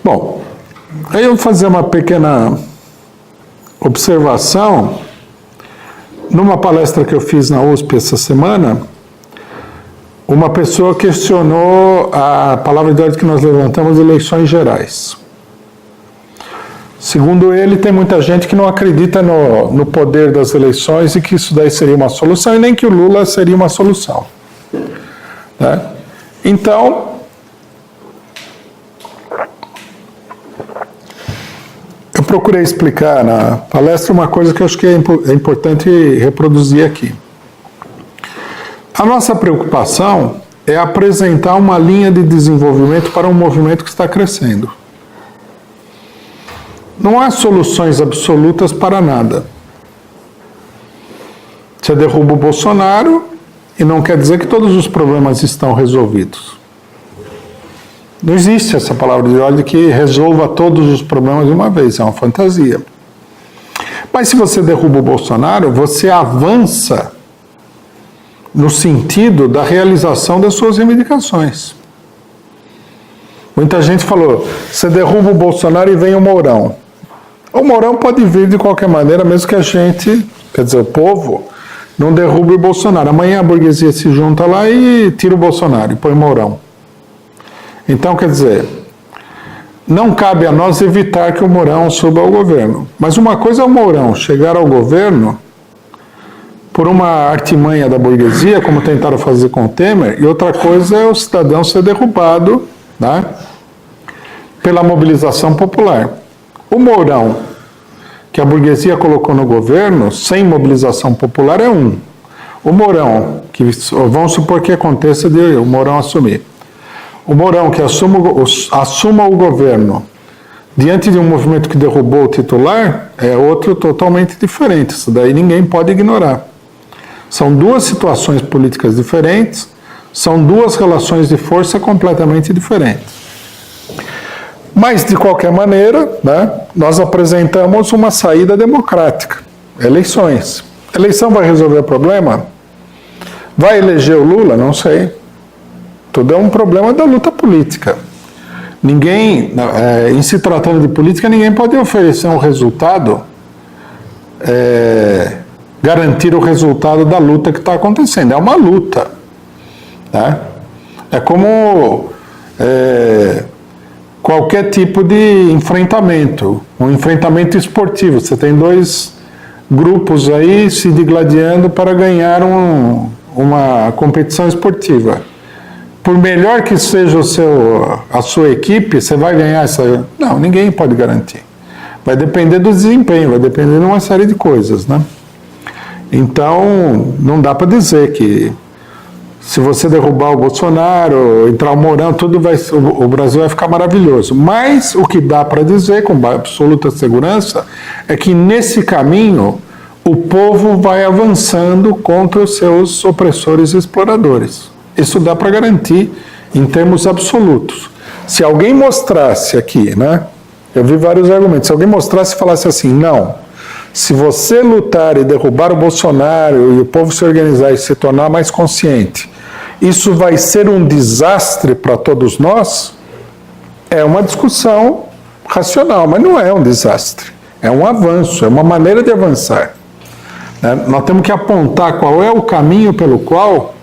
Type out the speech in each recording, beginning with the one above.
Bom, aí eu vou fazer uma pequena observação. Numa palestra que eu fiz na USP essa semana, uma pessoa questionou a palavra de ordem que nós levantamos, eleições gerais. Segundo ele, tem muita gente que não acredita no poder das eleições e que isso daí seria uma solução, e nem que o Lula seria uma solução. Né? Então, eu procurei explicar na palestra uma coisa que eu acho que é importante reproduzir aqui. A nossa preocupação é apresentar uma linha de desenvolvimento para um movimento que está crescendo. Não há soluções absolutas para nada. Você derruba o Bolsonaro e não quer dizer que todos os problemas estão resolvidos. Não existe essa palavra de ordem que resolva todos os problemas de uma vez, é uma fantasia. Mas se você derruba o Bolsonaro, você avança no sentido da realização das suas reivindicações. Muita gente falou, você derruba o Bolsonaro e vem o Mourão. O Mourão pode vir de qualquer maneira, mesmo que a gente, quer dizer, o povo, não derrube o Bolsonaro. Amanhã a burguesia se junta lá e tira o Bolsonaro e põe o Mourão. Então, quer dizer, não cabe a nós evitar que o Mourão suba ao governo. Mas uma coisa é o Mourão chegar ao governo por uma artimanha da burguesia, como tentaram fazer com o Temer, e outra coisa é o cidadão ser derrubado, né, pela mobilização popular. O Mourão, que a burguesia colocou no governo, sem mobilização popular, é um. O Mourão, que vamos supor que aconteça de o Mourão assumir. O Mourão que assuma o governo diante de um movimento que derrubou o titular é outro totalmente diferente. Isso daí ninguém pode ignorar. São duas situações políticas diferentes, são duas relações de força completamente diferentes. Mas, de qualquer maneira, né, nós apresentamos uma saída democrática, eleições. Eleição vai resolver o problema? Vai eleger o Lula? Não sei. Tudo é um problema da luta política. Ninguém, em se tratando de política, ninguém pode oferecer um resultado, garantir o resultado da luta que está acontecendo. É uma luta. Né? É como qualquer tipo de enfrentamento, um enfrentamento esportivo. Você tem dois grupos aí se digladiando para ganhar uma competição esportiva. Por melhor que seja a sua equipe, você vai ganhar essa... Não, ninguém pode garantir. Vai depender do desempenho, vai depender de uma série de coisas, né? Então, não dá para dizer que se você derrubar o Bolsonaro, entrar o Mourão, o Brasil vai ficar maravilhoso. Mas o que dá para dizer com absoluta segurança é que nesse caminho o povo vai avançando contra os seus opressores e exploradores. Isso dá para garantir em termos absolutos. Se alguém mostrasse aqui, né? Eu vi vários argumentos. Se alguém mostrasse e falasse assim, não, se você lutar e derrubar o Bolsonaro e o povo se organizar e se tornar mais consciente, isso vai ser um desastre para todos nós, é uma discussão racional, mas não é um desastre. É um avanço, é uma maneira de avançar. Nós temos que apontar qual é o caminho pelo qual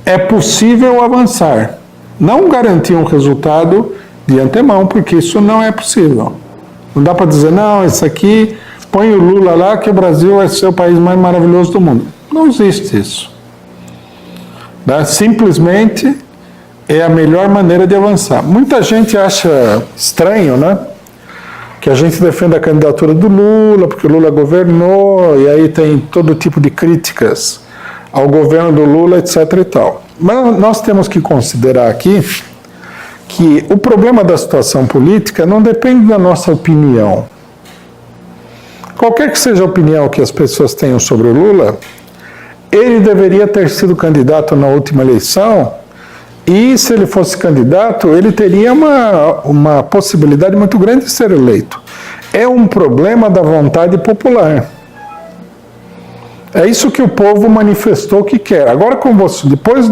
é possível avançar. Não garantir um resultado de antemão, porque isso não é possível. Não dá para dizer, não, isso aqui, põe o Lula lá que o Brasil vai ser o país mais maravilhoso do mundo. Não existe isso. Simplesmente é a melhor maneira de avançar. Muita gente acha estranho, né? Que a gente defenda a candidatura do Lula, porque o Lula governou, e aí tem todo tipo de críticas ao governo do Lula, etc. e tal. Mas nós temos que considerar aqui que o problema da situação política não depende da nossa opinião. Qualquer que seja a opinião que as pessoas tenham sobre o Lula, ele deveria ter sido candidato na última eleição, e se ele fosse candidato, ele teria uma possibilidade muito grande de ser eleito. É um problema da vontade popular. É isso que o povo manifestou que quer. Agora, depois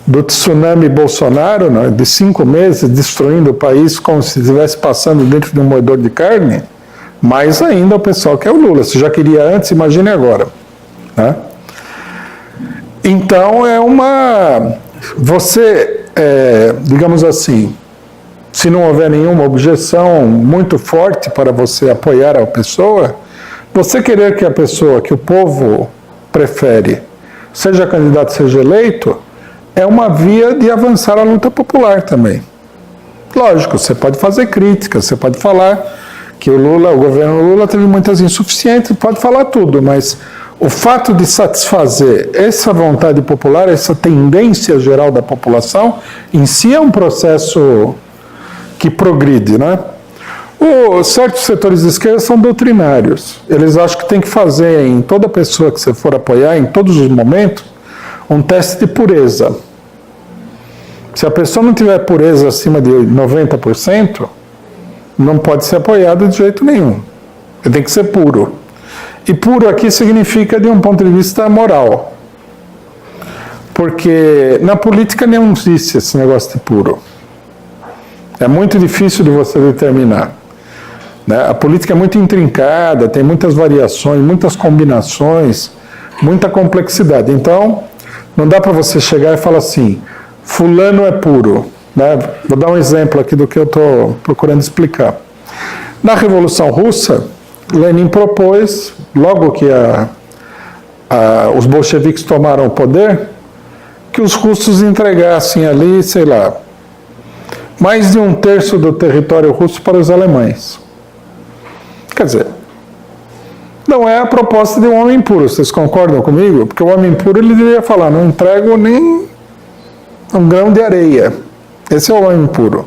do tsunami Bolsonaro, né, de 5 meses, destruindo o país como se estivesse passando dentro de um moedor de carne, mais ainda o pessoal quer o Lula. Se já queria antes, imagine agora. Né? Então, digamos assim, se não houver nenhuma objeção muito forte para você apoiar a pessoa, você querer que a pessoa que o povo prefere seja candidato, seja eleito, é uma via de avançar a luta popular também. Lógico, você pode fazer críticas, você pode falar que o governo Lula teve muitas insuficiências, pode falar tudo, mas o fato de satisfazer essa vontade popular, essa tendência geral da população, em si é um processo que progride, né? Certos setores de esquerda são doutrinários. Eles acham que tem que fazer em toda pessoa que você for apoiar, em todos os momentos, um teste de pureza. Se a pessoa não tiver pureza acima de 90%, não pode ser apoiada de jeito nenhum. Ele tem que ser puro. E puro aqui significa de um ponto de vista moral. Porque na política não existe esse negócio de puro. É muito difícil de você determinar. Né? A política é muito intrincada, tem muitas variações, muitas combinações, muita complexidade. Então, não dá para você chegar e falar assim, fulano é puro. Né? Vou dar um exemplo aqui do que eu estou procurando explicar. Na Revolução Russa, Lenin propôs, logo que os bolcheviques tomaram o poder, que os russos entregassem ali, sei lá, mais de 1/3 do território russo para os alemães. Quer dizer, não é a proposta de um homem puro, vocês concordam comigo? Porque o homem puro, ele deveria falar, não entrego nem um grão de areia. Esse é o homem puro.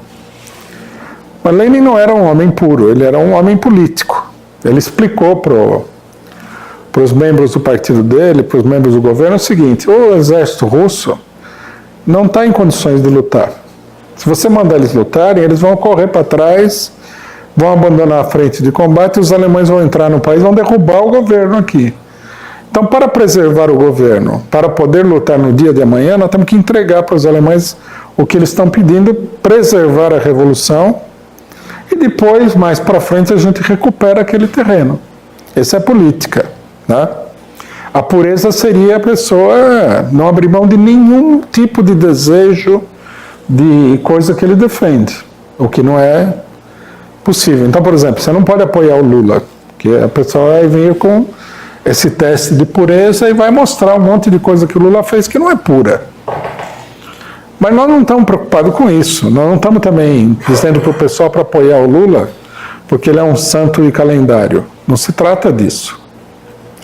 Mas Lenin não era um homem puro, ele era um homem político. Ele explicou para os membros do partido dele, para os membros do governo, o seguinte, o exército russo não está em condições de lutar. Se você mandar eles lutarem, eles vão correr para trás, vão abandonar a frente de combate, e os alemães vão entrar no país, vão derrubar o governo aqui. Então, para preservar o governo, para poder lutar no dia de amanhã, nós temos que entregar para os alemães o que eles estão pedindo, preservar a revolução, e depois, mais para frente, a gente recupera aquele terreno. Essa é a política. Né? A pureza seria a pessoa não abrir mão de nenhum tipo de desejo, de coisa que ele defende, o que não é possível. Então, por exemplo, você não pode apoiar o Lula, que a pessoa vai vir com esse teste de pureza e vai mostrar um monte de coisa que o Lula fez que não é pura. Mas nós não estamos preocupados com isso, nós não estamos também dizendo para o pessoal para apoiar o Lula porque ele é um santo de calendário. Não se trata disso.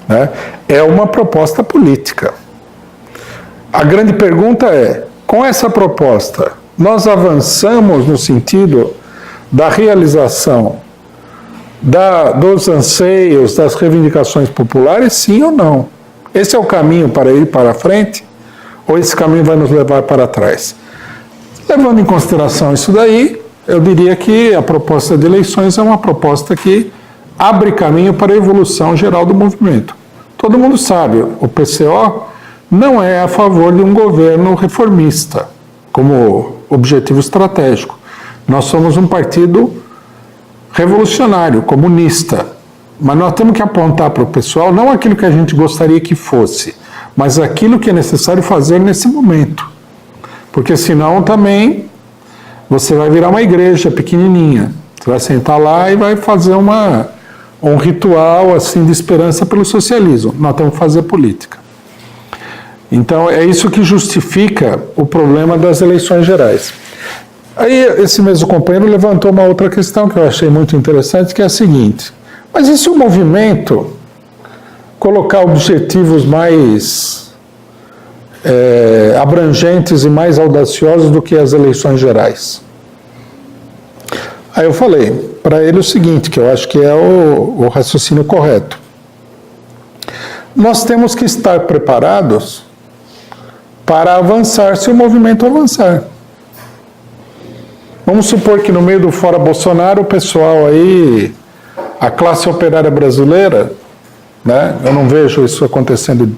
Né? É uma proposta política. A grande pergunta é, com essa proposta, nós avançamos no sentido da realização dos anseios, das reivindicações populares, sim ou não? Esse é o caminho para ir para frente? Ou esse caminho vai nos levar para trás? Levando em consideração isso daí, eu diria que a proposta de eleições é uma proposta que abre caminho para a evolução geral do movimento. Todo mundo sabe, o PCO não é a favor de um governo reformista, como objetivo estratégico. Nós somos um partido revolucionário, comunista, mas nós temos que apontar para o pessoal não aquilo que a gente gostaria que fosse, mas aquilo que é necessário fazer nesse momento. Porque senão também você vai virar uma igreja pequenininha. Você vai sentar lá e vai fazer um ritual assim de esperança pelo socialismo. Nós temos que fazer política. Então é isso que justifica o problema das eleições gerais. Aí esse mesmo companheiro levantou uma outra questão que eu achei muito interessante, que é a seguinte: mas e se o movimento colocar objetivos mais abrangentes e mais audaciosos do que as eleições gerais? Aí eu falei para ele o seguinte, que eu acho que é o raciocínio correto. Nós temos que estar preparados para avançar se o movimento avançar. Vamos supor que no meio do Fora Bolsonaro, o pessoal aí, a classe operária brasileira, né, eu não vejo isso acontecendo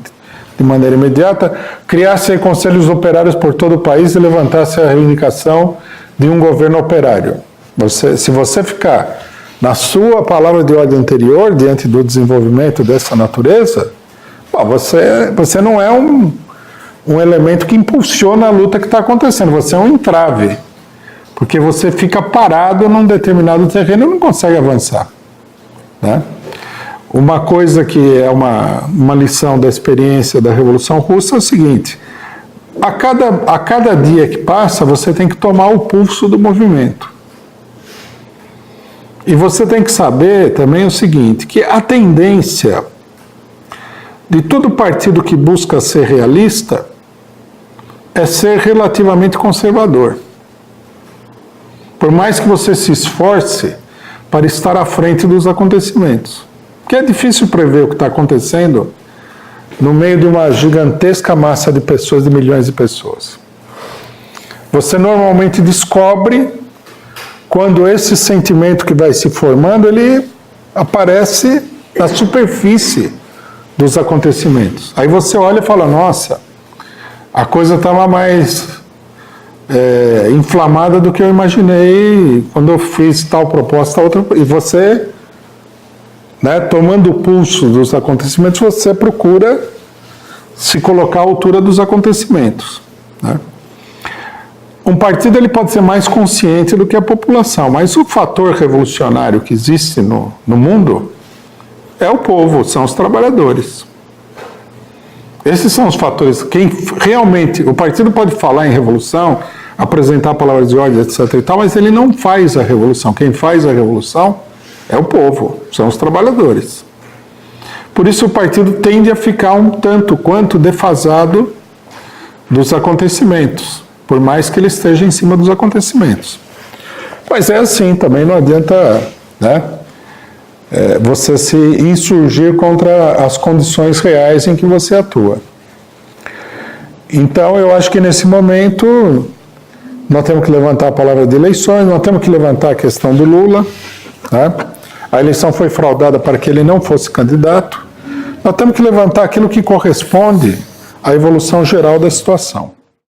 de maneira imediata, criasse conselhos operários por todo o país e levantasse a reivindicação de um governo operário. Se você ficar na sua palavra de ordem anterior, diante do desenvolvimento dessa natureza, você não é um elemento que impulsiona a luta que está acontecendo, você é um entrave, porque você fica parado num determinado terreno e não consegue avançar, né? Uma coisa que é uma lição da experiência da Revolução Russa é o seguinte: a cada dia que passa, você tem que tomar o pulso do movimento. E você tem que saber também o seguinte, que a tendência de todo partido que busca ser realista é ser relativamente conservador. Por mais que você se esforce para estar à frente dos acontecimentos. Porque é difícil prever o que está acontecendo no meio de uma gigantesca massa de pessoas, de milhões de pessoas. Você normalmente descobre quando esse sentimento que vai se formando, ele aparece na superfície dos acontecimentos. Aí você olha e fala, nossa, a coisa estava mais inflamada do que eu imaginei quando eu fiz tal proposta, outra, e você, né, tomando o pulso dos acontecimentos, você procura se colocar à altura dos acontecimentos, né? Um partido ele pode ser mais consciente do que a população, mas o fator revolucionário que existe no mundo é o povo, são os trabalhadores. Esses são os fatores. Quem realmente, o partido pode falar em revolução, apresentar palavras de ordem, etc. e tal, mas ele não faz a revolução. Quem faz a revolução é o povo, são os trabalhadores. Por isso o partido tende a ficar um tanto quanto defasado dos acontecimentos, por mais que ele esteja em cima dos acontecimentos. Mas é assim, também não adianta, né, você se insurgir contra as condições reais em que você atua. Então, eu acho que nesse momento nós temos que levantar a palavra de eleições, nós temos que levantar a questão do Lula, né? A eleição foi fraudada para que ele não fosse candidato. Nós temos que levantar aquilo que corresponde à evolução geral da situação.